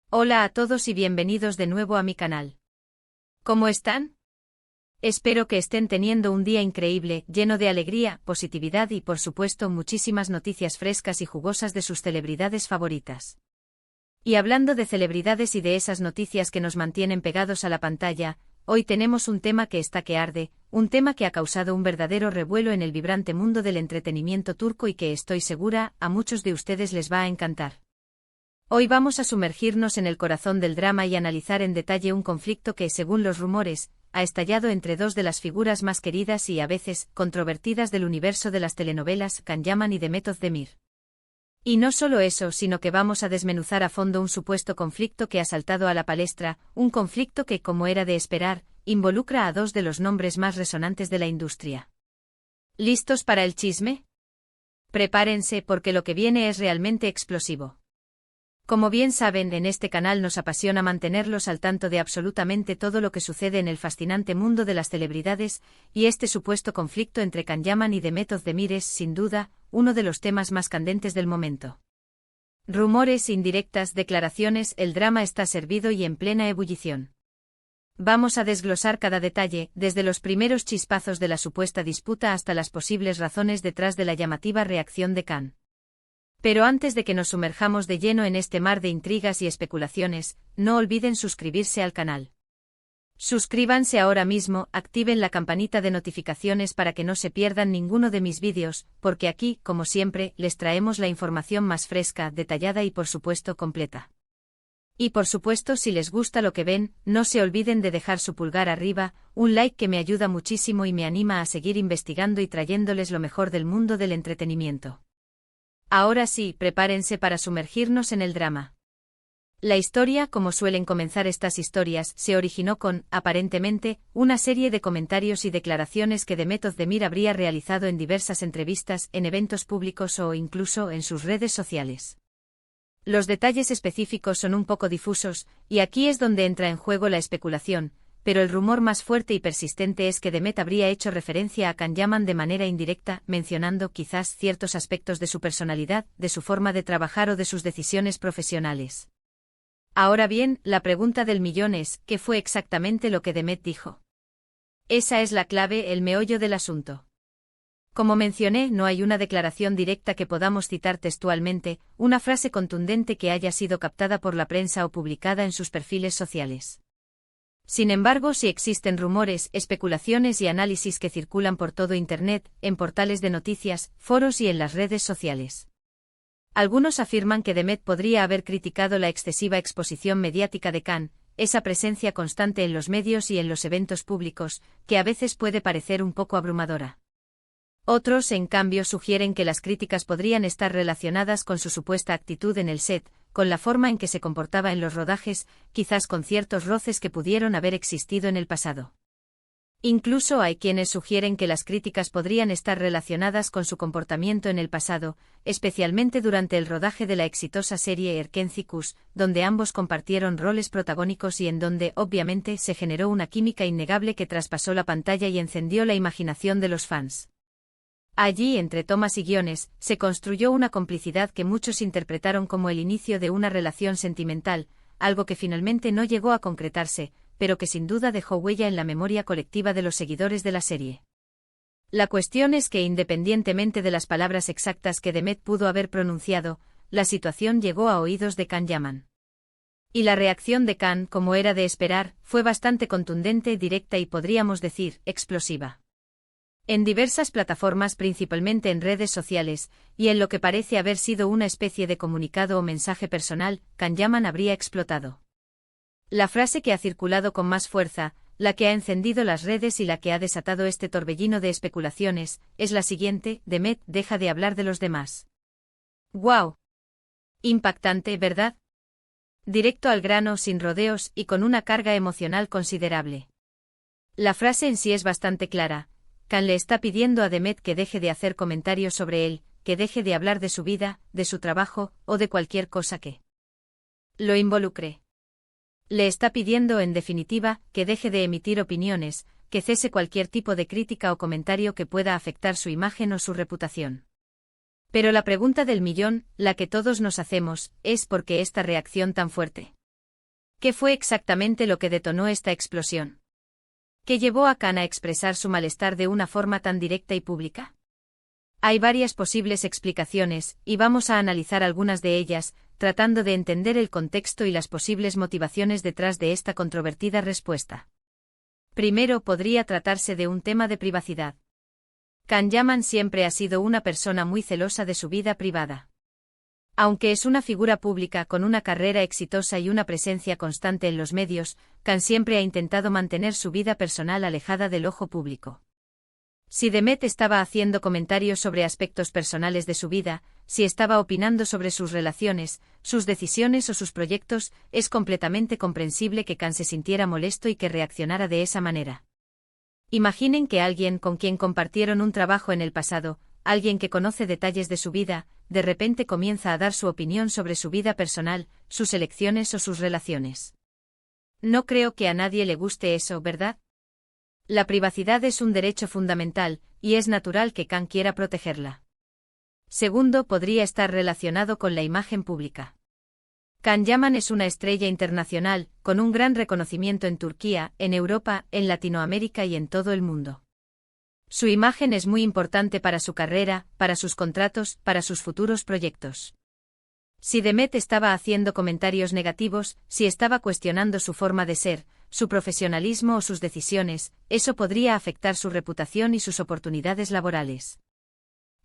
Hola a todos y bienvenidos de nuevo a mi canal. ¿Cómo están? Espero que estén teniendo un día increíble, lleno de alegría, positividad y por supuesto muchísimas noticias frescas y jugosas de sus celebridades favoritas. Y hablando de celebridades y de esas noticias que nos mantienen pegados a la pantalla, hoy tenemos un tema que está que arde, un tema que ha causado un verdadero revuelo en el vibrante mundo del entretenimiento turco y que estoy segura, a muchos de ustedes les va a encantar. Hoy vamos a sumergirnos en el corazón del drama y analizar en detalle un conflicto que, según los rumores, ha estallado entre dos de las figuras más queridas y a veces controvertidas del universo de las telenovelas, Can Yaman y Demet Özdemir. Y no solo eso, sino que vamos a desmenuzar a fondo un supuesto conflicto que ha saltado a la palestra, un conflicto que, como era de esperar, involucra a dos de los nombres más resonantes de la industria. ¿Listos para el chisme? Prepárense porque lo que viene es realmente explosivo. Como bien saben, en este canal nos apasiona mantenerlos al tanto de absolutamente todo lo que sucede en el fascinante mundo de las celebridades, y este supuesto conflicto entre Can Yaman y Demet Özdemir es, sin duda, uno de los temas más candentes del momento. Rumores, indirectas, declaraciones, el drama está servido y en plena ebullición. Vamos a desglosar cada detalle, desde los primeros chispazos de la supuesta disputa hasta las posibles razones detrás de la llamativa reacción de Can. Pero antes de que nos sumerjamos de lleno en este mar de intrigas y especulaciones, no olviden suscribirse al canal. Suscríbanse ahora mismo, activen la campanita de notificaciones para que no se pierdan ninguno de mis vídeos, porque aquí, como siempre, les traemos la información más fresca, detallada y por supuesto completa. Y por supuesto, si les gusta lo que ven, no se olviden de dejar su pulgar arriba, un like que me ayuda muchísimo y me anima a seguir investigando y trayéndoles lo mejor del mundo del entretenimiento. Ahora sí, prepárense para sumergirnos en el drama. La historia, como suelen comenzar estas historias, se originó con, aparentemente, una serie de comentarios y declaraciones que Demet Özdemir habría realizado en diversas entrevistas, en eventos públicos o incluso en sus redes sociales. Los detalles específicos son un poco difusos, y aquí es donde entra en juego la especulación, pero el rumor más fuerte y persistente es que Demet habría hecho referencia a Can Yaman de manera indirecta, mencionando quizás ciertos aspectos de su personalidad, de su forma de trabajar o de sus decisiones profesionales. Ahora bien, la pregunta del millón es, ¿qué fue exactamente lo que Demet dijo? Esa es la clave, el meollo del asunto. Como mencioné, no hay una declaración directa que podamos citar textualmente, una frase contundente que haya sido captada por la prensa o publicada en sus perfiles sociales. Sin embargo, sí existen rumores, especulaciones y análisis que circulan por todo Internet, en portales de noticias, foros y en las redes sociales. Algunos afirman que Demet podría haber criticado la excesiva exposición mediática de Can, esa presencia constante en los medios y en los eventos públicos, que a veces puede parecer un poco abrumadora. Otros, en cambio, sugieren que las críticas podrían estar relacionadas con su supuesta actitud en el set, con la forma en que se comportaba en los rodajes, quizás con ciertos roces que pudieron haber existido en el pasado. Incluso hay quienes sugieren que las críticas podrían estar relacionadas con su comportamiento en el pasado, especialmente durante el rodaje de la exitosa serie Erkenci Kuş, donde ambos compartieron roles protagónicos y en donde, obviamente, se generó una química innegable que traspasó la pantalla y encendió la imaginación de los fans. Allí, entre tomas y guiones, se construyó una complicidad que muchos interpretaron como el inicio de una relación sentimental, algo que finalmente no llegó a concretarse, pero que sin duda dejó huella en la memoria colectiva de los seguidores de la serie. La cuestión es que, independientemente de las palabras exactas que Demet pudo haber pronunciado, la situación llegó a oídos de Can Yaman. Y la reacción de Can, como era de esperar, fue bastante contundente, directa y podríamos decir, explosiva. En diversas plataformas, principalmente en redes sociales, y en lo que parece haber sido una especie de comunicado o mensaje personal, Can Yaman habría explotado. La frase que ha circulado con más fuerza, la que ha encendido las redes y la que ha desatado este torbellino de especulaciones, es la siguiente: Demet, deja de hablar de los demás. ¡Guau! Impactante, ¿verdad? Directo al grano, sin rodeos y con una carga emocional considerable. La frase en sí es bastante clara. Can le está pidiendo a Demet que deje de hacer comentarios sobre él, que deje de hablar de su vida, de su trabajo, o de cualquier cosa que lo involucre. Le está pidiendo, en definitiva, que deje de emitir opiniones, que cese cualquier tipo de crítica o comentario que pueda afectar su imagen o su reputación. Pero la pregunta del millón, la que todos nos hacemos, es ¿por qué esta reacción tan fuerte? ¿Qué fue exactamente lo que detonó esta explosión? ¿Qué llevó a Khan a expresar su malestar de una forma tan directa y pública? Hay varias posibles explicaciones, y vamos a analizar algunas de ellas, tratando de entender el contexto y las posibles motivaciones detrás de esta controvertida respuesta. Primero, podría tratarse de un tema de privacidad. Khan Yaman siempre ha sido una persona muy celosa de su vida privada. Aunque es una figura pública con una carrera exitosa y una presencia constante en los medios, Khan siempre ha intentado mantener su vida personal alejada del ojo público. Si Demet estaba haciendo comentarios sobre aspectos personales de su vida, si estaba opinando sobre sus relaciones, sus decisiones o sus proyectos, es completamente comprensible que Khan se sintiera molesto y que reaccionara de esa manera. Imaginen que alguien con quien compartieron un trabajo en el pasado, alguien que conoce detalles de su vida, de repente comienza a dar su opinión sobre su vida personal, sus elecciones o sus relaciones. No creo que a nadie le guste eso, ¿verdad? La privacidad es un derecho fundamental, y es natural que Khan quiera protegerla. Segundo, podría estar relacionado con la imagen pública. Khan Yaman es una estrella internacional, con un gran reconocimiento en Turquía, en Europa, en Latinoamérica y en todo el mundo. Su imagen es muy importante para su carrera, para sus contratos, para sus futuros proyectos. Si Demet estaba haciendo comentarios negativos, si estaba cuestionando su forma de ser, su profesionalismo o sus decisiones, eso podría afectar su reputación y sus oportunidades laborales.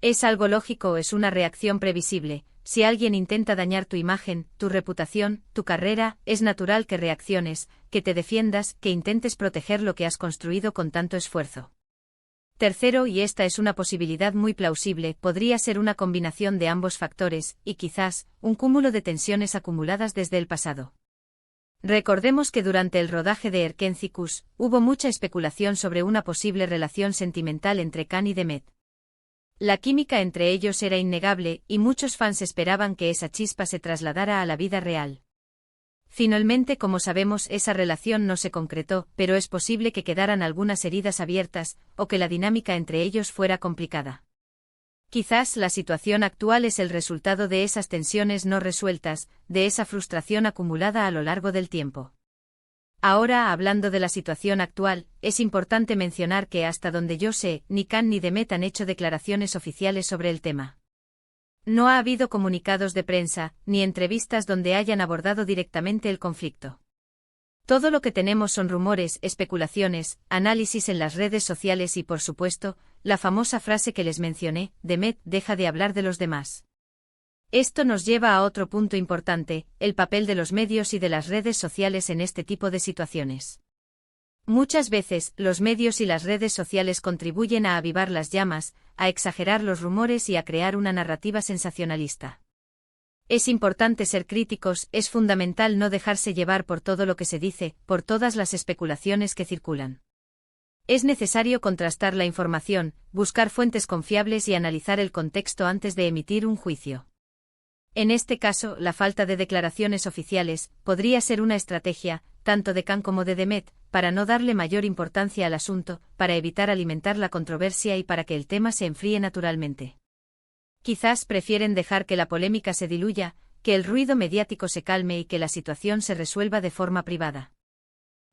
Es algo lógico, es una reacción previsible. Si alguien intenta dañar tu imagen, tu reputación, tu carrera, es natural que reacciones, que te defiendas, que intentes proteger lo que has construido con tanto esfuerzo. Tercero, y esta es una posibilidad muy plausible, podría ser una combinación de ambos factores, y quizás, un cúmulo de tensiones acumuladas desde el pasado. Recordemos que durante el rodaje de Erkencicus, hubo mucha especulación sobre una posible relación sentimental entre Khan y Demet. La química entre ellos era innegable, y muchos fans esperaban que esa chispa se trasladara a la vida real. Finalmente, como sabemos, esa relación no se concretó, pero es posible que quedaran algunas heridas abiertas, o que la dinámica entre ellos fuera complicada. Quizás la situación actual es el resultado de esas tensiones no resueltas, de esa frustración acumulada a lo largo del tiempo. Ahora, hablando de la situación actual, es importante mencionar que hasta donde yo sé, ni Khan ni Demet han hecho declaraciones oficiales sobre el tema. No ha habido comunicados de prensa, ni entrevistas donde hayan abordado directamente el conflicto. Todo lo que tenemos son rumores, especulaciones, análisis en las redes sociales y, por supuesto, la famosa frase que les mencioné, Demet, deja de hablar de los demás. Esto nos lleva a otro punto importante, el papel de los medios y de las redes sociales en este tipo de situaciones. Muchas veces, los medios y las redes sociales contribuyen a avivar las llamas, a exagerar los rumores y a crear una narrativa sensacionalista. Es importante ser críticos, es fundamental no dejarse llevar por todo lo que se dice, por todas las especulaciones que circulan. Es necesario contrastar la información, buscar fuentes confiables y analizar el contexto antes de emitir un juicio. En este caso, la falta de declaraciones oficiales podría ser una estrategia, tanto de Khan como de Demet, para no darle mayor importancia al asunto, para evitar alimentar la controversia y para que el tema se enfríe naturalmente. Quizás prefieren dejar que la polémica se diluya, que el ruido mediático se calme y que la situación se resuelva de forma privada.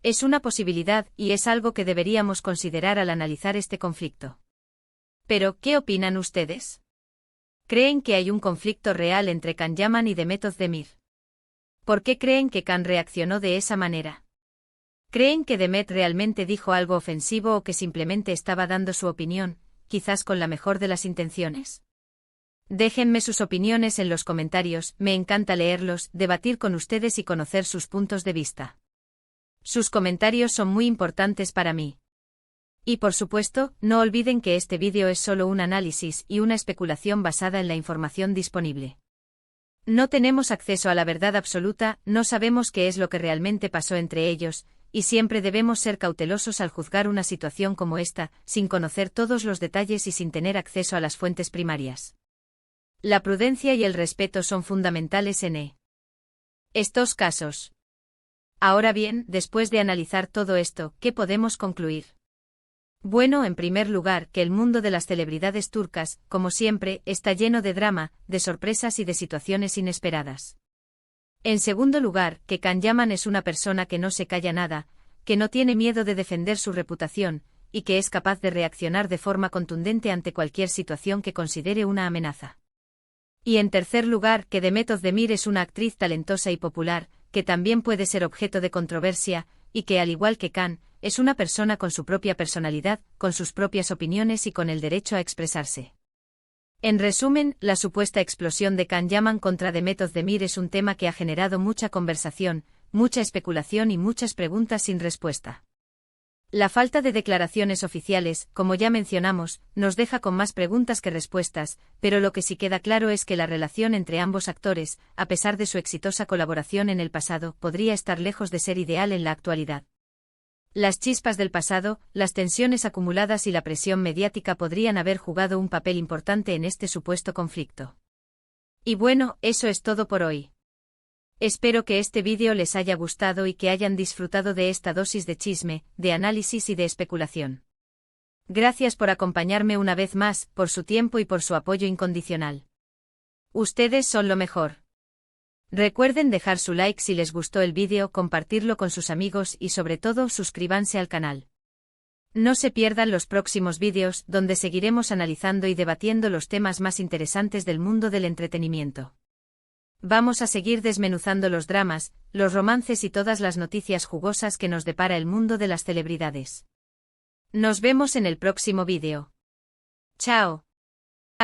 Es una posibilidad, y es algo que deberíamos considerar al analizar este conflicto. Pero, ¿qué opinan ustedes? ¿Creen que hay un conflicto real entre Khan Yaman y Demet Özdemir? ¿Por qué creen que Khan reaccionó de esa manera? ¿Creen que Demet realmente dijo algo ofensivo o que simplemente estaba dando su opinión, quizás con la mejor de las intenciones? Déjenme sus opiniones en los comentarios, me encanta leerlos, debatir con ustedes y conocer sus puntos de vista. Sus comentarios son muy importantes para mí. Y por supuesto, no olviden que este vídeo es solo un análisis y una especulación basada en la información disponible. No tenemos acceso a la verdad absoluta, no sabemos qué es lo que realmente pasó entre ellos, y siempre debemos ser cautelosos al juzgar una situación como esta, sin conocer todos los detalles y sin tener acceso a las fuentes primarias. La prudencia y el respeto son fundamentales en estos casos. Ahora bien, después de analizar todo esto, ¿qué podemos concluir? Bueno, en primer lugar, que el mundo de las celebridades turcas, como siempre, está lleno de drama, de sorpresas y de situaciones inesperadas. En segundo lugar, que Can Yaman es una persona que no se calla nada, que no tiene miedo de defender su reputación, y que es capaz de reaccionar de forma contundente ante cualquier situación que considere una amenaza. Y en tercer lugar, que Demet Özdemir es una actriz talentosa y popular, que también puede ser objeto de controversia, y que al igual que Can, es una persona con su propia personalidad, con sus propias opiniones y con el derecho a expresarse. En resumen, la supuesta explosión de Can Yaman contra Demet Özdemir es un tema que ha generado mucha conversación, mucha especulación y muchas preguntas sin respuesta. La falta de declaraciones oficiales, como ya mencionamos, nos deja con más preguntas que respuestas, pero lo que sí queda claro es que la relación entre ambos actores, a pesar de su exitosa colaboración en el pasado, podría estar lejos de ser ideal en la actualidad. Las chispas del pasado, las tensiones acumuladas y la presión mediática podrían haber jugado un papel importante en este supuesto conflicto. Y bueno, eso es todo por hoy. Espero que este vídeo les haya gustado y que hayan disfrutado de esta dosis de chisme, de análisis y de especulación. Gracias por acompañarme una vez más, por su tiempo y por su apoyo incondicional. Ustedes son lo mejor. Recuerden dejar su like si les gustó el vídeo, compartirlo con sus amigos y sobre todo suscríbanse al canal. No se pierdan los próximos vídeos donde seguiremos analizando y debatiendo los temas más interesantes del mundo del entretenimiento. Vamos a seguir desmenuzando los dramas, los romances y todas las noticias jugosas que nos depara el mundo de las celebridades. Nos vemos en el próximo vídeo. Chao.